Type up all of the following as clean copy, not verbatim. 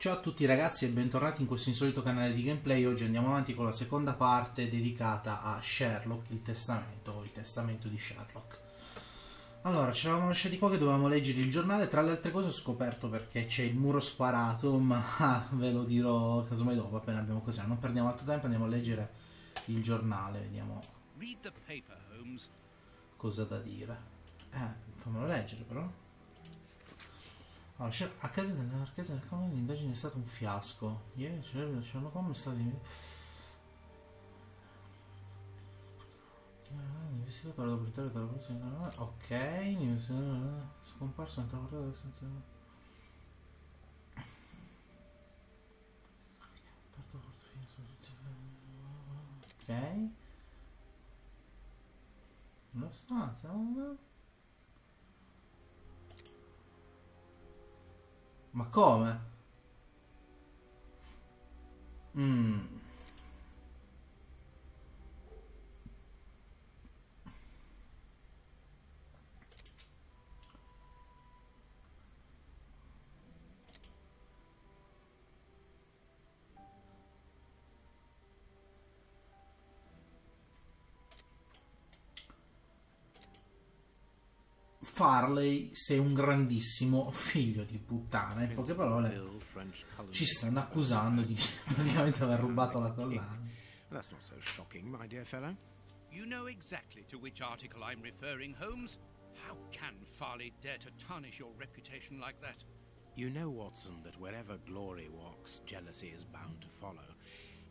Ciao a tutti ragazzi e bentornati in questo insolito canale di gameplay. Oggi andiamo avanti con la seconda parte dedicata a Sherlock, il testamento di Sherlock. Allora, ci eravamo lasciati qua che dovevamo leggere il giornale. Tra le altre cose ho scoperto perché c'è il muro sparato, ma ve lo dirò casomai dopo, appena abbiamo così. Non perdiamo altro tempo, andiamo a leggere il giornale, vediamo cosa da dire. Fammelo leggere però. Allora, a casa della marchesa del Comune l'indagine è stata un fiasco. Ieri Sherlock Holmes è stato investigatore proprietario della polizia. Ok, scomparso nel traportato senza. Ok. Una stanza. Ma come? Farley, sei un grandissimo figlio di puttana. In poche parole, ci stanno accusando di praticamente aver rubato la collana. That's not so shocking, my dear fellow. You know exactly to which article I'm referring, Holmes. How can Farley dare to tarnish your reputation like that? You know, Watson, that wherever glory walks, jealousy is bound to follow.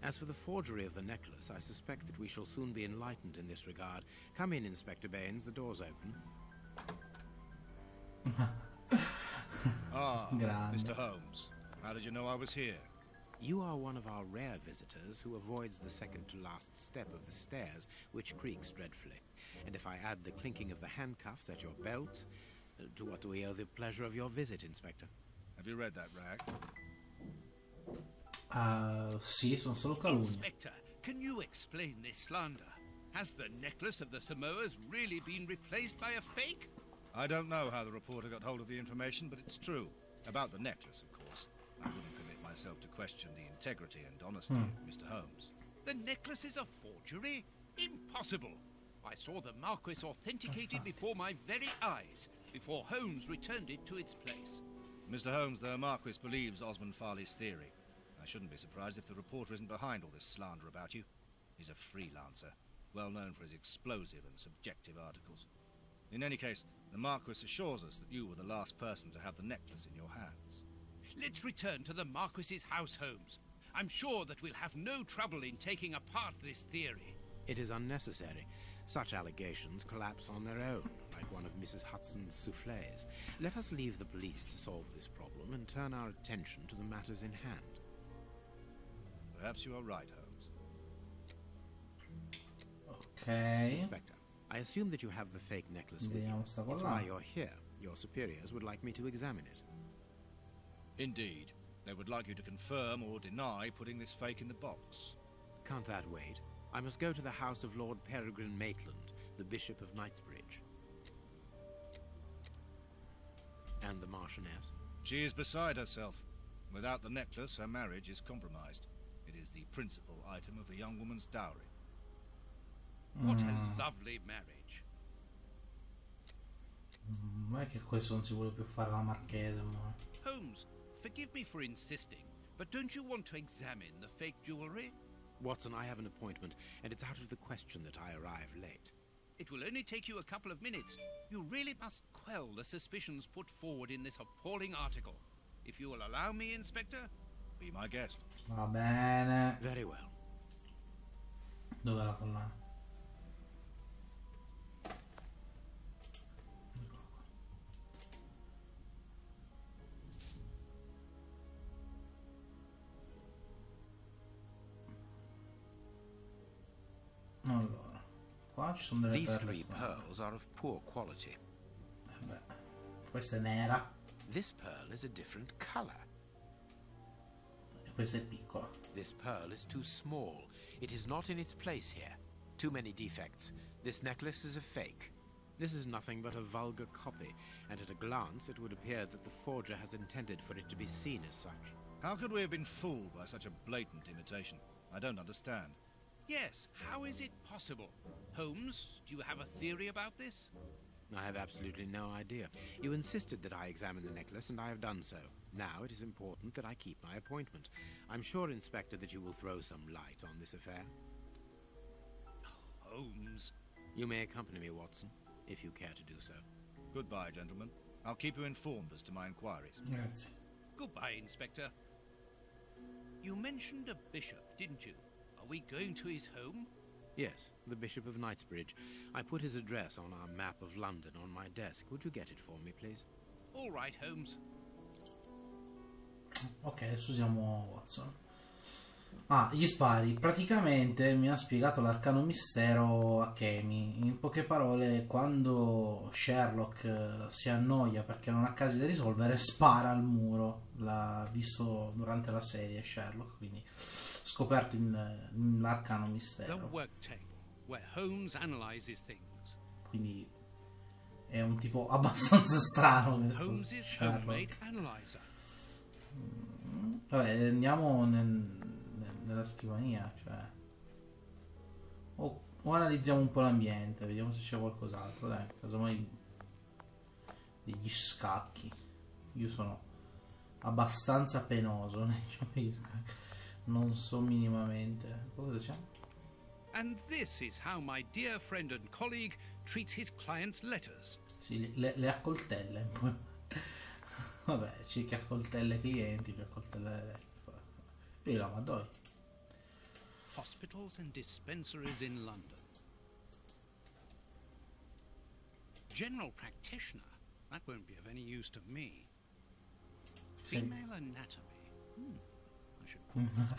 As for the forgery of the necklace, I suspect that we shall soon be enlightened in this regard. Come in, Inspector Baines, the door's open. Mr. Holmes, how did you know I was here? You are one of our rare visitors who avoids the second to last step of the stairs, which creaks dreadfully. And if I add the clinking of the handcuffs at your belt, to what do we owe the pleasure of your visit, Inspector? Have you read that rag? Sì, sono solo calunni. Inspector, can you explain this slander? Has the necklace of the Samoas really been replaced by a fake? I don't know how the reporter got hold of the information, but it's true. About the necklace, of course. I wouldn't commit myself to question the integrity and honesty of Mr. Holmes. The necklace is a forgery? Impossible! I saw the Marquis authenticated before my very eyes, before Holmes returned it to its place. Mr. Holmes, the Marquis believes Osmond Farley's theory. I shouldn't be surprised if the reporter isn't behind all this slander about you. He's a freelancer, well known for his explosive and subjective articles. In any case, the Marquis assures us that you were the last person to have the necklace in your hands. Let's return to the Marquis's house, Holmes. I'm sure that we'll have no trouble in taking apart this theory. It is unnecessary. Such allegations collapse on their own, like one of Mrs. Hudson's soufflés. Let us leave the police to solve this problem and turn our attention to the matters in hand. Perhaps you are right, Holmes. Ok. Inspector, I assume that you have the fake necklace with you. Vediamo sta It's cosa. why you're here. Your superiors would like me to examine it. Indeed. They would like you to confirm or deny putting this fake in the box. Can't that wait? I must go to the house of Lord Peregrine Maitland, the Bishop of Knightsbridge. And the Marchioness. She is beside herself. Without the necklace, her marriage is compromised. It is the principal item of a young woman's dowry. What a lovely marriage. Non è che questo non si vuole più fare la marchesa, ma. Holmes, forgive me for insisting, but don't you want to examine the fake jewelry? Watson, I have an appointment, and it's out of the question that I arrive late. It will only take you a couple of minutes. You really must quell the suspicions put forward in this appalling article. If you will allow me, Inspector. Be my guest. Va bene. Very well. Dov'è la collana? Allora, qua ci sono delle These perle three strane. pearls are of poor quality. Beh, questa è nera This pearl is a different color. e questa è piccola. This pearl is too small. It is not in its place here. Too many defects. This necklace is a fake. This is nothing but a vulgar copy, and at a glance it would appear that the forger has intended for it to be seen as such. How could we have been fooled by such a blatant imitation? I don't understand. Yes, how is it possible? Holmes, do you have a theory about this? I have absolutely no idea. You insisted that I examine the necklace, and I have done so. Now it is important that I keep my appointment. I'm sure, Inspector, that you will throw some light on this affair. Holmes. You may accompany me, Watson, if you care to do so. Goodbye, gentlemen. I'll keep you informed as to my inquiries. Grazie. Goodbye, Inspector. You mentioned a bishop, didn't you? Are we going to his home? Yes, the Bishop of Knightsbridge. I put his address on our map of London on my desk. Would you get it for me, please? All right, Holmes. Ok, adesso siamo Watson. Ah, gli spari. Praticamente mi ha spiegato l'arcano mistero a Kemi. In poche parole, quando Sherlock si annoia perché non ha casi da risolvere, spara al muro. L'ha visto durante la serie Sherlock, quindi scoperto in l'arcano The mistero. work table, where Holmes analyzes things. Quindi è un tipo abbastanza strano questo Holmes's Sherlock. homemade analyzer. Vabbè, andiamo nella scrivania, cioè. O analizziamo un po' l'ambiente, vediamo se c'è qualcos'altro, dai, casomai degli scacchi. Io sono abbastanza penoso nei giochi di scacchi. Non so minimamente. Cosa c'è? And this is how my dear friend and colleague treats his clients' letters. Sì, le accoltelle. Vabbè, c'è chi accoltella i clienti, chi accoltella e la Madonna. Hospitals and dispensaries in London. General practitioner. That won't be of any use to me. Female anatomy. I should put this.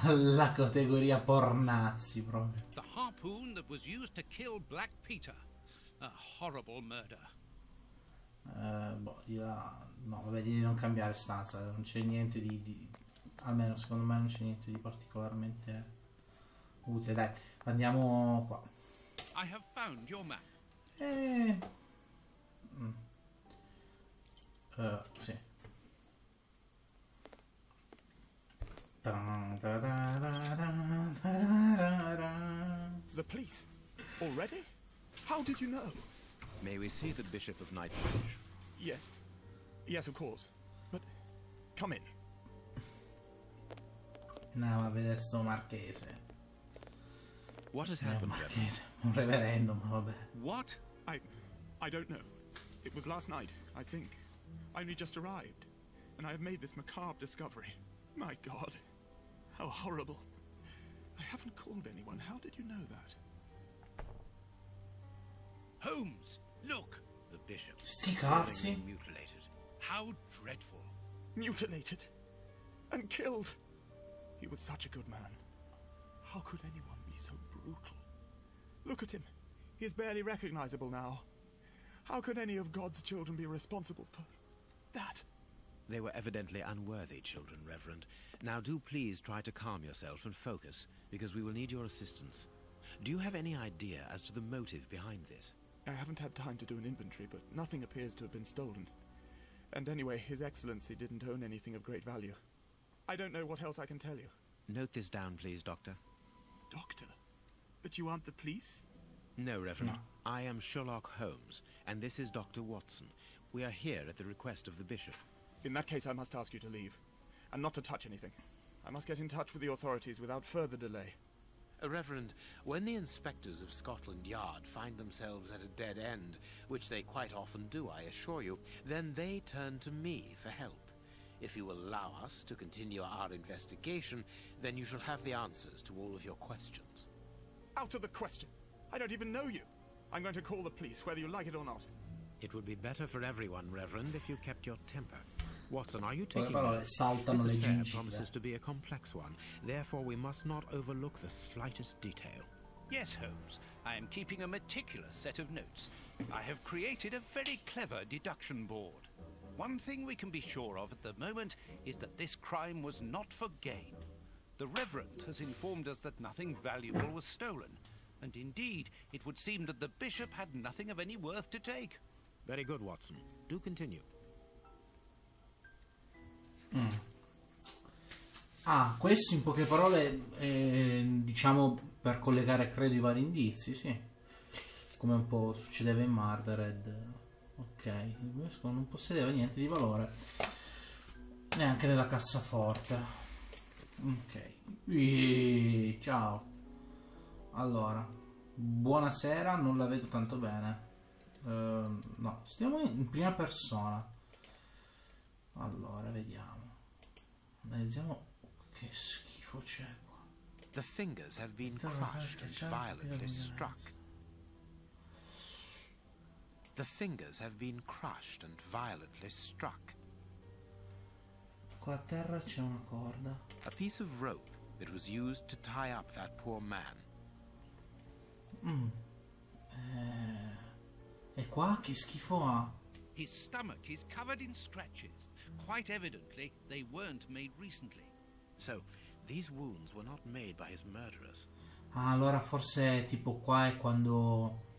La categoria pornazzi proprio. The harpoon that was used to kill Black Peter. A horrible murder. Boh, di là, no, vabbè, di non cambiare stanza, non c'è niente di almeno secondo me non c'è niente di particolarmente utile. Dai, andiamo qua. I have found your map. Sì. The police? Already? How did you know? May we see the Bishop of Knightsbridge? Yes. Yes, of course. But come in. Andiamo a vedere sto marchese. What has È un happened, Reverend? marchese, un reverendo, ma vabbè. What? I don't know. It was last night, I think. I only just arrived, and I have made this macabre discovery. My God. How horrible. I haven't called anyone. How did you know that? Holmes, look! The Bishop. Sti cazzi. Brutally mutilated. How dreadful. Mutilated. And killed. He was such a good man. How could anyone be so brutal? Look at him. He is barely recognizable now. How could any of God's children be responsible for that? They were evidently unworthy children, Reverend. Now do please try to calm yourself and focus, because we will need your assistance. Do you have any idea as to the motive behind this? I haven't had time to do an inventory, but nothing appears to have been stolen. And anyway, His Excellency didn't own anything of great value. I don't know what else I can tell you. Note this down, please, Doctor. Doctor? But you aren't the police? No, Reverend. I am Sherlock Holmes, and this is Dr. Watson. We are here at the request of the Bishop. In that case, I must ask you to leave, and not to touch anything. I must get in touch with the authorities without further delay. Reverend, when the inspectors of Scotland Yard find themselves at a dead end, which they quite often do, I assure you, then they turn to me for help. If you will allow us to continue our investigation, then you shall have the answers to all of your questions. Out of the question! I don't even know you! I'm going to call the police, whether you like it or not. It would be better for everyone, Reverend, if you kept your temper. Watson, are you Con le taking parole notes? saltano le This affair gingive. promises to be a complex one. Therefore, we must not overlook the slightest detail. Yes, Holmes. I am keeping a meticulous set of notes. I have created a very clever deduction board. One thing we can be sure of at the moment is that this crime was not for gain. The Reverend has informed us that nothing valuable was stolen, and indeed, it would seem that the Bishop had nothing of any worth to take. Very good, Watson. Do continue. Ah, questo in poche parole diciamo per collegare credo i vari indizi, sì. Come un po' succedeva in Murdered. Ok, il vescovo non possedeva niente di valore. Neanche nella cassaforte. Ok. Ciao. Allora. Buonasera, non la vedo tanto bene. No, stiamo in prima persona. Allora, vediamo. Analizziamo. Che schifo c'è qua. The fingers have been crushed and violently struck. The fingers have been crushed and violently struck. Qua a terra c'è una corda. A piece of rope that was used to tie up that poor man. E qua che schifo ha? His stomach is covered in scratches. Quite evidently, they weren't made recently. So, these wounds were not made by his murderers. Ah, allora forse tipo qua è quando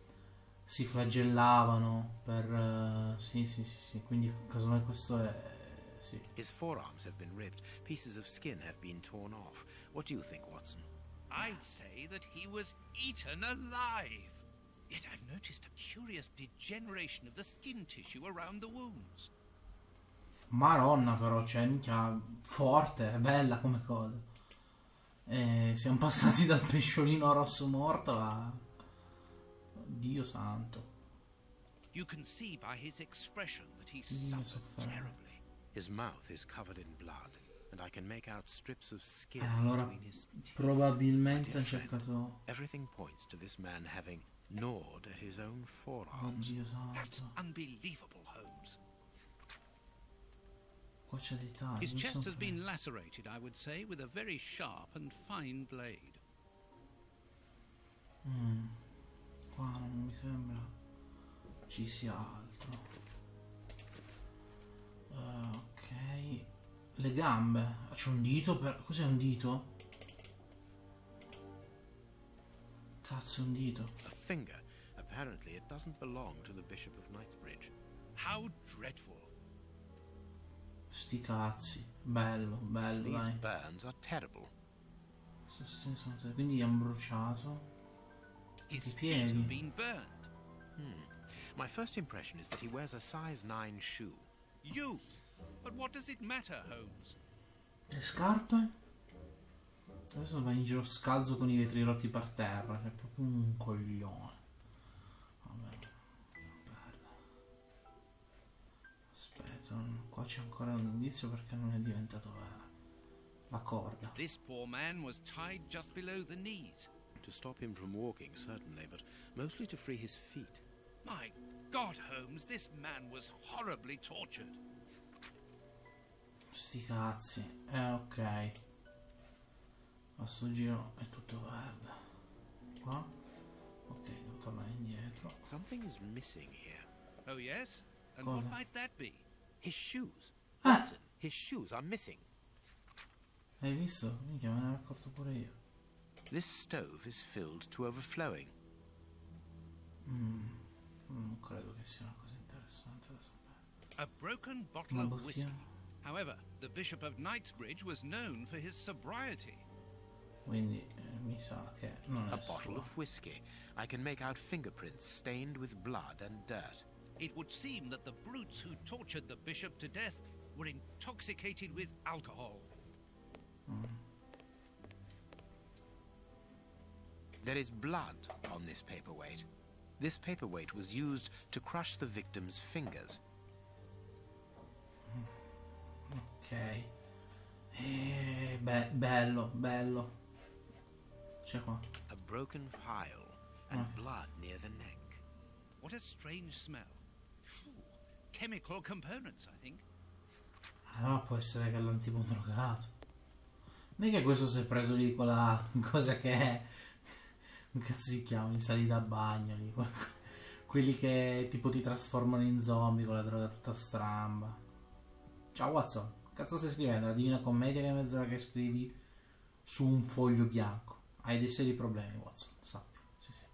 si flagellavano per... sì, quindi casomai questo è... sì. His forearms have been ripped. Pieces of skin have been torn off. What do you think, Watson? I'd say that he was eaten alive. Yet I've noticed a curious degeneration of the skin tissue around the wounds. Maronna però, cioè, minchia, forte, è bella come cosa. Siamo passati dal pesciolino rosso morto a... Dio santo. You can see by his expression that he suffered terribly. His mouth is covered in blood, and I can make out strips of skin Allora, between his teeth. probabilmente hanno cercato... Everything points to this man having gnawed at his own forearms. Dio That's santo. unbelievable, Holmes. Qua c'è dei tagli. His mi chest son has been perso. lacerated, I would say, with a very sharp and fine blade. Qua non mi sembra ci sia altro. Ok. Le gambe. C'è un dito per... Cos'è un dito? Cazzo, un dito. A finger. Apparently it doesn't belong to the Bishop of Knightsbridge. How dreadful. Sti cazzi. Bello, bello, These dai. burns are terrible. Quindi hanno bruciato. His I feet have piedi. been burned. My first impression is that he wears a size 9 shoe. You! But what does it matter, Holmes? Le scarpe? Adesso va in giro scalzo con i vetri rotti per terra. È proprio un coglione. Vabbè. Bello. Aspetta, qua c'è ancora un indizio perché non è diventato vero. La corda. This poor man was tied just below the knees. To stop him from walking, certainly, but mostly to free his feet. My God, Holmes, this man was horribly tortured. Sti cazzi. Ok. A sto giro è tutto verde. Qua? Ok, devo tornare indietro. Something is missing here. Oh, yes? And Cosa? what might that be? His shoes. Ah! Watson, his shoes are missing. Hai visto? Minchia, me ne ero accorto pure io. This stove is filled to overflowing. Non credo che sia una cosa interessante da sapere. A broken bottle Una of bottiglia. whiskey. However, the Bishop of Knightsbridge was known for his sobriety. Quindi mi sa che non A è bottle suo. of whiskey. I can make out fingerprints stained with blood and dirt. It would seem that the brutes who tortured the bishop to death were intoxicated with alcohol. There is blood on this paperweight. This paperweight was used to crush the victim's fingers. Ok. Bello, bello. C'è qua. A broken file and blood near the neck. What a strange smell. Phew. Chemical components, I think. Allora può essere che è l'antipo drogato. Non è che questo si è preso lì quella cosa che è... Come cazzo si chiamano? I sali da bagno lì. Quelli che tipo ti trasformano in zombie con la droga tutta stramba. Ciao Watson, cazzo stai scrivendo? La Divina Commedia che è mezz'ora che scrivi su un foglio bianco. Hai dei seri problemi, Watson, sappi. Sì, sì.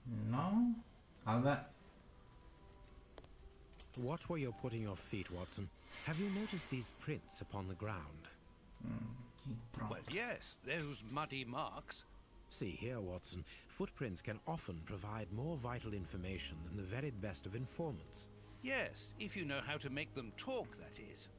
No? Salve. Watch where you're putting your feet, Watson. Have you noticed these prints upon the ground? Well, yes, those muddy marks. See here, Watson, footprints can often provide more vital information than the very best of informants. Yes, if you know how to make them talk, that is.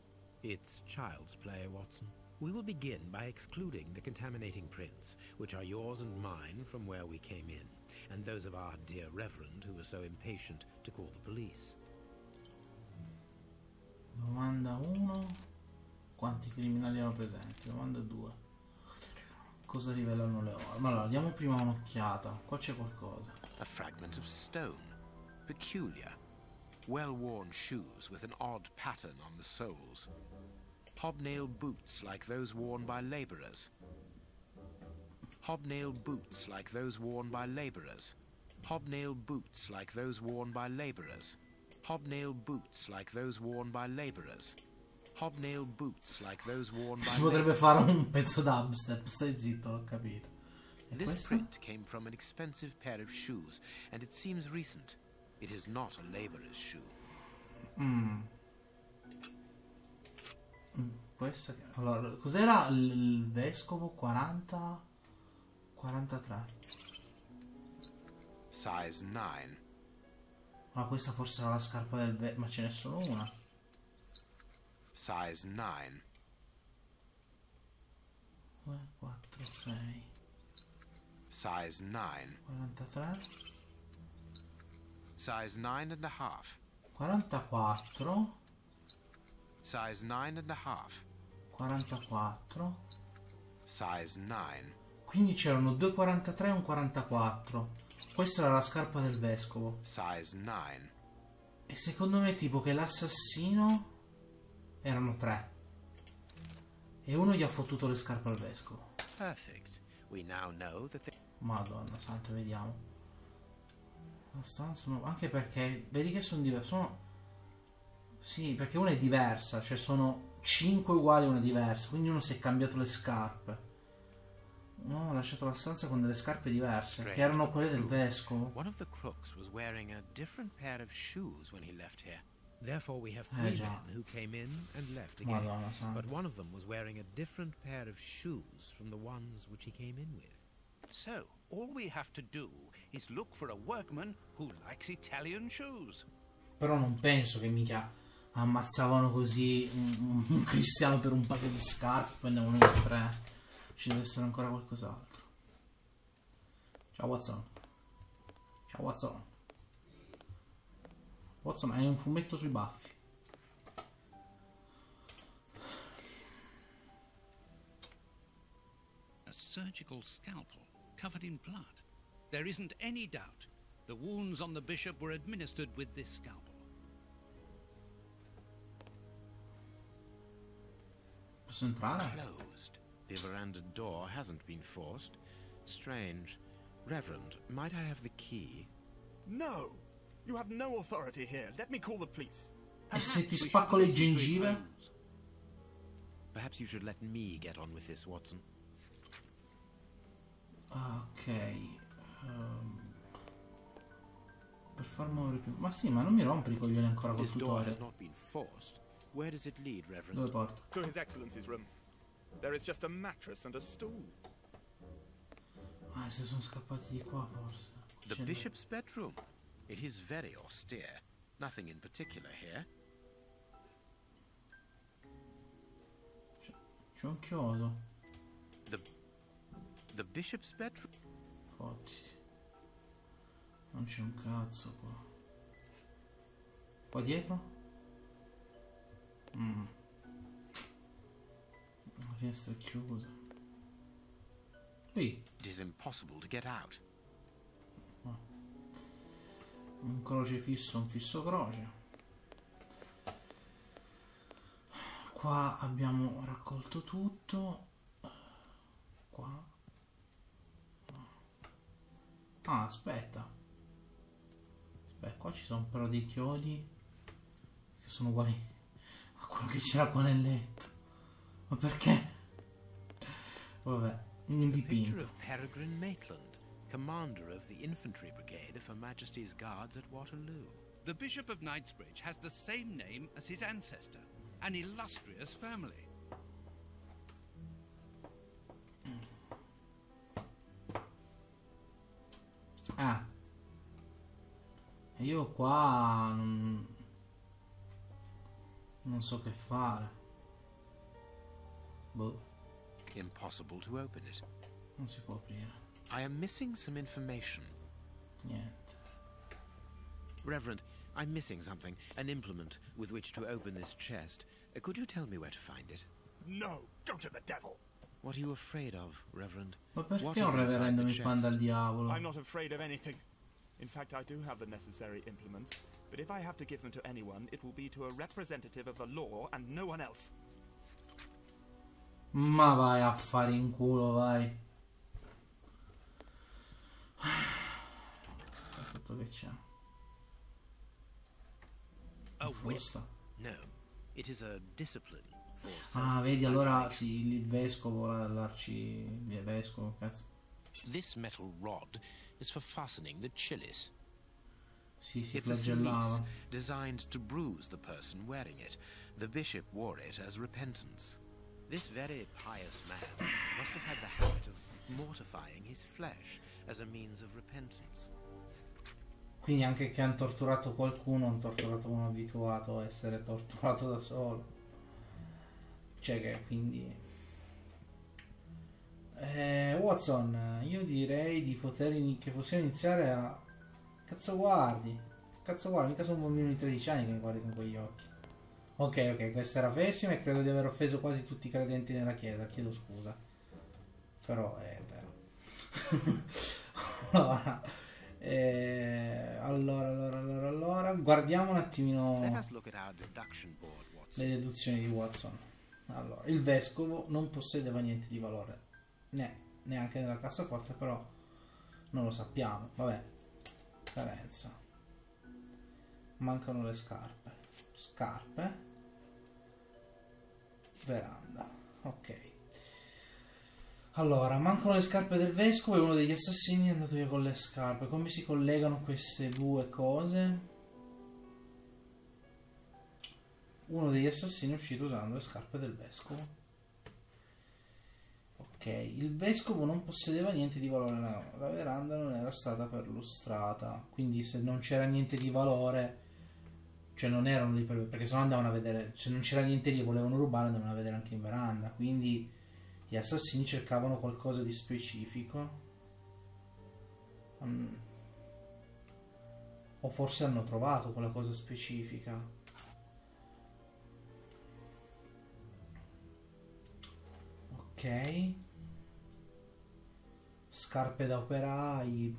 It's child's play, Watson. We will begin by excluding the contaminating prints, which are yours and mine from where we came in, and those of our dear Reverend who was so impatient to call the police. Domanda 1. Quanti criminali erano presenti? Domanda 2. Cosa rivelano le orme? Allora, diamo prima un'occhiata. Qua c'è qualcosa. A fragment of stone. Peculiar. Well-worn shoes with an odd pattern on the soles. Hobnail boots like those worn by laborers. Hobnail boots like those worn by laborers. Hobnail boots like those worn by laborers. Hobnail boots like those worn by laborers. Hobnail boots like those worn by laborers. Si potrebbe fare un pezzo dubstep, stai zitto, l'ho capito. E this questa? print came from an expensive pair of shoes, and it seems recent. It is not a laborer's shoe. Questa che... Allora, cos'era il vescovo? 40? 43. Size 9. Ma questa forse era la scarpa del vescovo, ma ce n'è solo una. Size 9. 2, 4, 6. Size 9. 43. Size 9 and a half. 44. Size 9 and a half. 44. Size 9. Quindi c'erano 2 43 e un 44. Questa era la scarpa del vescovo. Size 9. E secondo me tipo che l'assassino erano 3. E uno gli ha fottuto le scarpe al vescovo. Perfect. We now know that they... Madonna santa, vediamo. Anche perché vedi che sono diverse. Sì, perché una è diversa, cioè sono 5 uguali e una diversa, quindi uno si è cambiato le scarpe. Uno ha lasciato la stanza con delle scarpe diverse, che erano quelle del vescovo. One of the crooks was wearing a different pair of shoes when he left here. Therefore we have 3 men who came in and left again. Madonna santa. But one of them was wearing a different pair of shoes from the ones which he came in with. So, all we have to do is look for a workman who likes Italian shoes. Però non penso che mica ammazzavano così un cristiano per un paio di scarpe, prendevano i 3. Ci deve essere ancora qualcos'altro. Ciao Watson. Ciao Watson. Watson, hai un fumetto sui baffi. A surgical scalpel covered in blood. There isn't any doubt. The wounds on the bishop were administered with this scalpel. Posso entrare? Closed. The veranda door hasn't been forced. Strange. Reverend, might I have the key? No! You have no authority here. Let me call the police. E se ti spacco le gengive? Perhaps you should let me get on with this, Watson. Ok. Per far muovere più... Ma sì, ma non mi rompi i coglioni ancora col This door has tutorial. not been forced. Where does it lead, Reverend? Dove porto? To His Excellency's room. There is just a mattress and a stool. Ah, se sono scappati di qua forse. The C'è- bishop's bedroom. It is very austere. Nothing in particular here. C'è un chiodo. The bishop's bedroom? Fottiti. Non c'è un cazzo qua. Qua dietro? La finestra è chiusa. Qui. It is impossible to get out. Un crocefisso, un fisso croce. Qua abbiamo raccolto tutto. Qua. Ah, aspetta. Aspetta, qua ci sono però dei chiodi che sono uguali a quello che c'era qua nel letto. Ma perché? Vabbè, un The picture dipinto. of Peregrine Maitland, commander of the infantry brigade of Her Majesty's Guards at Waterloo. The Bishop of Knightsbridge has the same name as his ancestor, an illustrious family. E io qua non so che fare. Boh. Impossible to open it. Non si può aprire. I am missing some information. Niente. Reverend, I'm missing something. An implement with which to open this chest. Could you tell me where to find it? No, go to the devil. What are you afraid of, Reverend? Ma What perché is un reverendo mi inside the manda al chest? diavolo? I'm not afraid of anything. In fact, I do have the necessary implements, but if I have to give them to anyone, it will be to a representative of the law and no one else. Ma vai a fare in culo, vai. Aspetta che c'è. A whip? Frusta. No, it is a discipline for Ah, vedi, allora self-flagellation. sì, il vescovo, l'arcivescovo, cazzo. This metal rod is for fastening the chilies. Sì, si It's a flagellava. cilice designed to bruise the person wearing it. The bishop wore it as repentance. This very pious man must have had the habit of mortifying his flesh as a means of repentance. Quindi anche che hanno torturato qualcuno, hanno torturato uno abituato a essere torturato da solo. Cioè che quindi... Watson, io direi di che possiamo iniziare a... Cazzo guardi, mica sono un bambino di 13 anni che mi guardi con quegli occhi. Ok, questa era pessima e credo di aver offeso quasi tutti i credenti nella chiesa, chiedo scusa. Però è vero. Allora, guardiamo un attimino Let us look at our deduction board, Watson. le deduzioni di Watson. Allora, il vescovo non possedeva niente di valore, neanche nella cassaforte, però non lo sappiamo. Vabbè, carenza. Mancano le scarpe, veranda. Ok. Allora, mancano le scarpe del vescovo e uno degli assassini è andato via con le scarpe. Come si collegano queste due cose? Uno degli assassini è uscito usando le scarpe del vescovo. Ok, il vescovo non possedeva niente di valore, no. La veranda non era stata perlustrata, quindi se non c'era niente di valore, cioè non erano lì perché se no andavano a vedere, se non c'era niente lì e volevano rubare andavano a vedere anche in veranda, quindi gli assassini cercavano qualcosa di specifico. O forse hanno trovato quella cosa specifica. Ok. Scarpe da operai.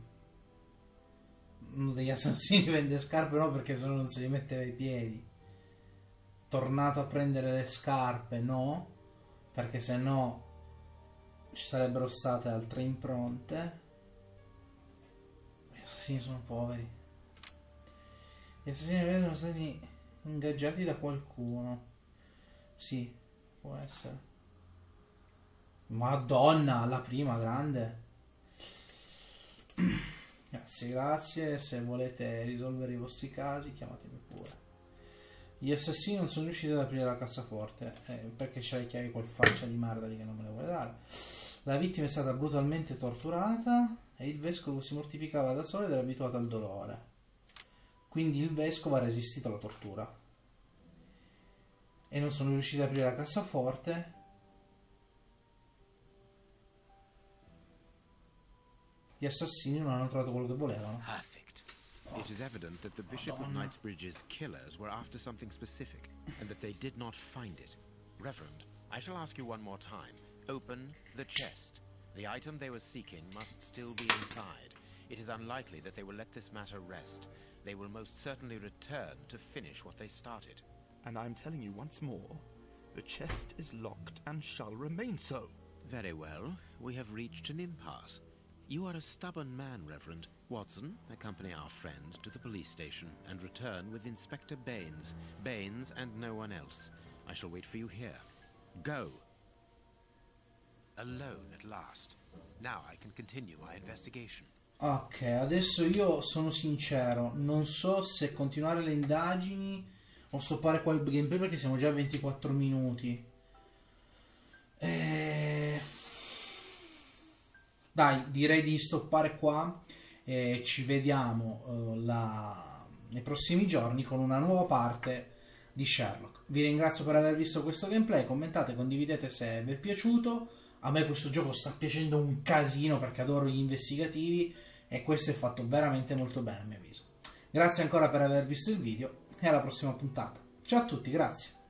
Uno degli assassini vende scarpe no perché se no non se li metteva ai piedi. Tornato a prendere le scarpe no, perché se no ci sarebbero state altre impronte. Gli assassini sono poveri. Gli assassini sono stati ingaggiati da qualcuno. Sì, può essere. Madonna, la prima grande. Grazie. Se volete risolvere i vostri casi, chiamatemi pure. Gli assassini non sono riusciti ad aprire la cassaforte perché c'ha le chiavi quel faccia di merda lì che non me le vuole dare. La vittima è stata brutalmente torturata e il vescovo si mortificava da solo ed era abituato al dolore. Quindi il vescovo ha resistito alla tortura. E non sono riusciti ad aprire la cassaforte. Gli assassini non hanno trovato quello che volevano. Perfect. It is evident that the Bishop of Knightsbridge's killers were after something specific, and that they did not find it. Reverend, I shall ask you one more time. Open the chest. The item they were seeking must still be inside. It is unlikely that they will let this matter rest. They will most certainly return to finish what they started. And I'm telling you once more, the chest is locked and shall remain so. Very well. We have reached an impasse. You are a stubborn man, Reverend. Watson, accompany our friend to the police station and return with Inspector Baines. Baines and no one else. I shall wait for you here. Go. Alone at last. Now I can continue my investigation. Ok, adesso io sono sincero, non so se continuare le indagini o stoppare qua il gameplay perché siamo già a 24 minuti. Dai, direi di stoppare qua e ci vediamo nei prossimi giorni con una nuova parte di Sherlock. Vi ringrazio per aver visto questo gameplay, commentate, condividete se vi è piaciuto. A me questo gioco sta piacendo un casino perché adoro gli investigativi e questo è fatto veramente molto bene a mio avviso. Grazie ancora per aver visto il video e alla prossima puntata. Ciao a tutti, grazie.